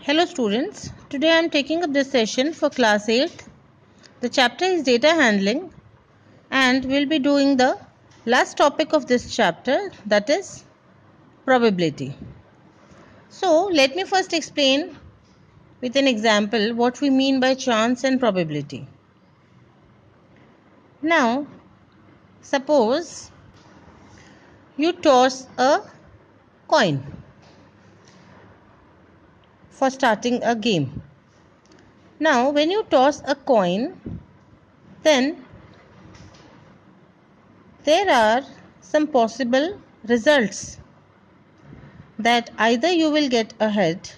Hello students, today I am taking up this session for class 8th. The chapter is data handling and we'll be doing the last topic of this chapter, that is probability. So let me first explain with an example what we mean by chance and probability. Now suppose you toss a coin for starting a game. Now when you toss a coin, then there are some possible results that either you will get a head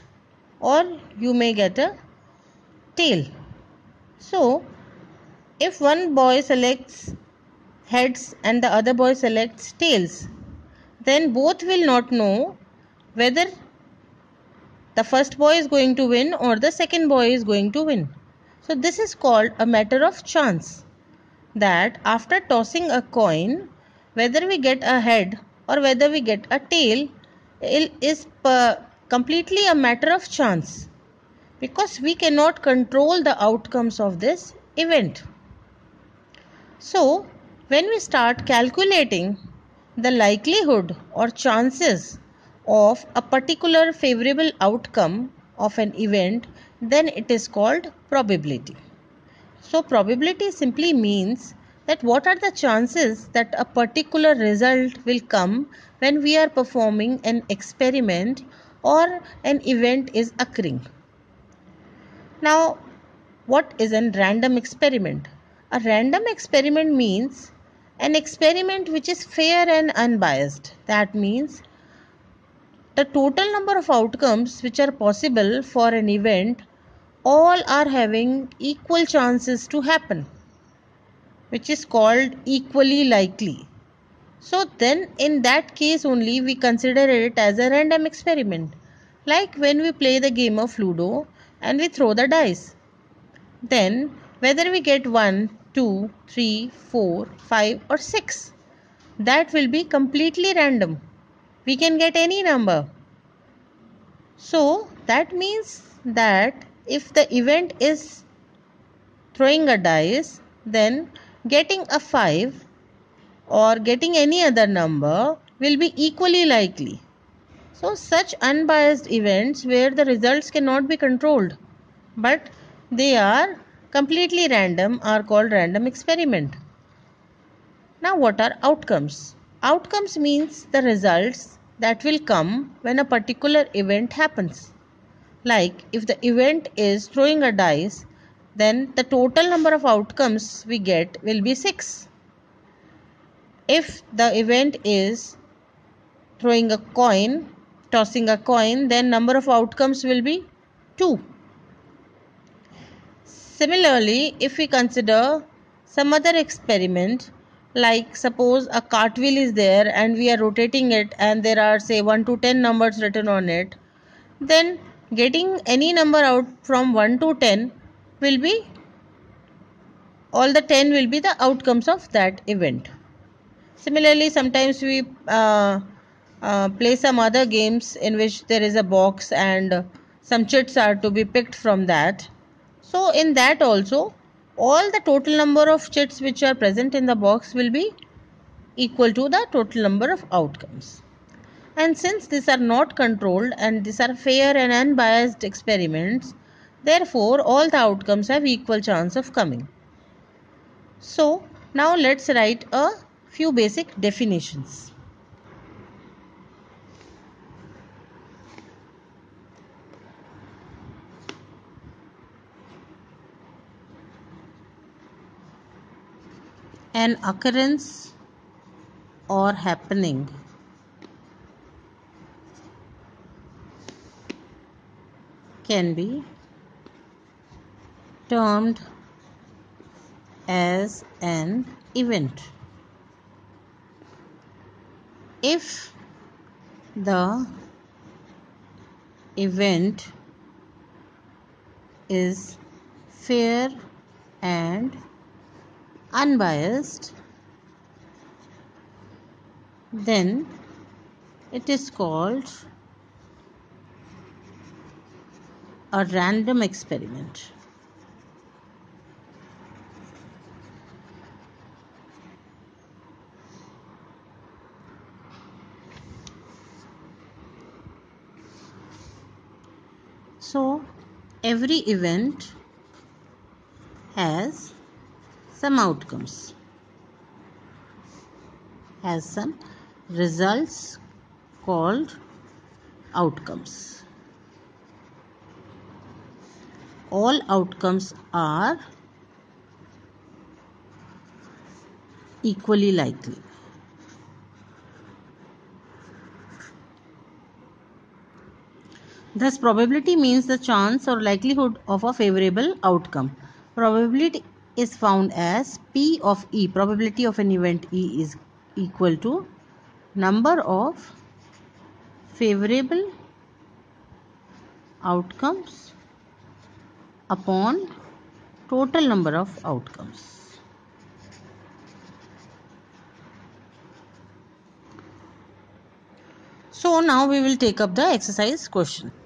or you may get a tail. So if one boy selects heads and the other boy selects tails, then both will not know whether the first boy is going to win or the second boy is going to win. So this is called a matter of chance, that after tossing a coin, whether we get a head or whether we get a tail is completely a matter of chance, because we cannot control the outcomes of this event. So when we start calculating the likelihood or chances of a particular favorable outcome of an event, then it is called probability. So probability simply means that what are the chances that a particular result will come when we are performing an experiment or an event is occurring. Now, what is a random experiment? A random experiment means an experiment which is fair and unbiased. That means the total number of outcomes which are possible for an event, all are having equal chances to happen, which is called equally likely. So then in that case only we consider it as a random experiment. Like when we play the game of Ludo and we throw the dice. Then whether we get 1, 2, 3, 4, 5 or 6, that will be completely random. We can get any number. So that means that if the event is throwing a dice, then getting a 5 or getting any other number will be equally likely. So such unbiased events where the results cannot be controlled but they are completely random are called random experiment. Now what are outcomes? Outcomes means the results that will come when a particular event happens. Like if the event is throwing a dice, then the total number of outcomes we get will be 6. If the event is throwing a coin, tossing a coin, then number of outcomes will be 2. Similarly, if we consider some other experiment, like suppose a cartwheel is there and we are rotating it and there are say 1 to 10 numbers written on it, then getting any number out from 1 to 10 will be, all the 10 will be the outcomes of that event. Similarly, sometimes we play some other games in which there is a box and some chits are to be picked from that. So in that also, all the total number of chits which are present in the box will be equal to the total number of outcomes. And since these are not controlled and these are fair and unbiased experiments, therefore all the outcomes have equal chance of coming. So now let's write a few basic definitions. An occurrence or happening can be termed as an event if the event is fair and unbiased, then it is called a random experiment. So every event has some outcomes, has some results called outcomes. All outcomes are equally likely. Thus, probability means the chance or likelihood of a favorable outcome. Probability is found as P of E. Probability of an event E is equal to number of favorable outcomes upon total number of outcomes. So now we will take up the exercise question.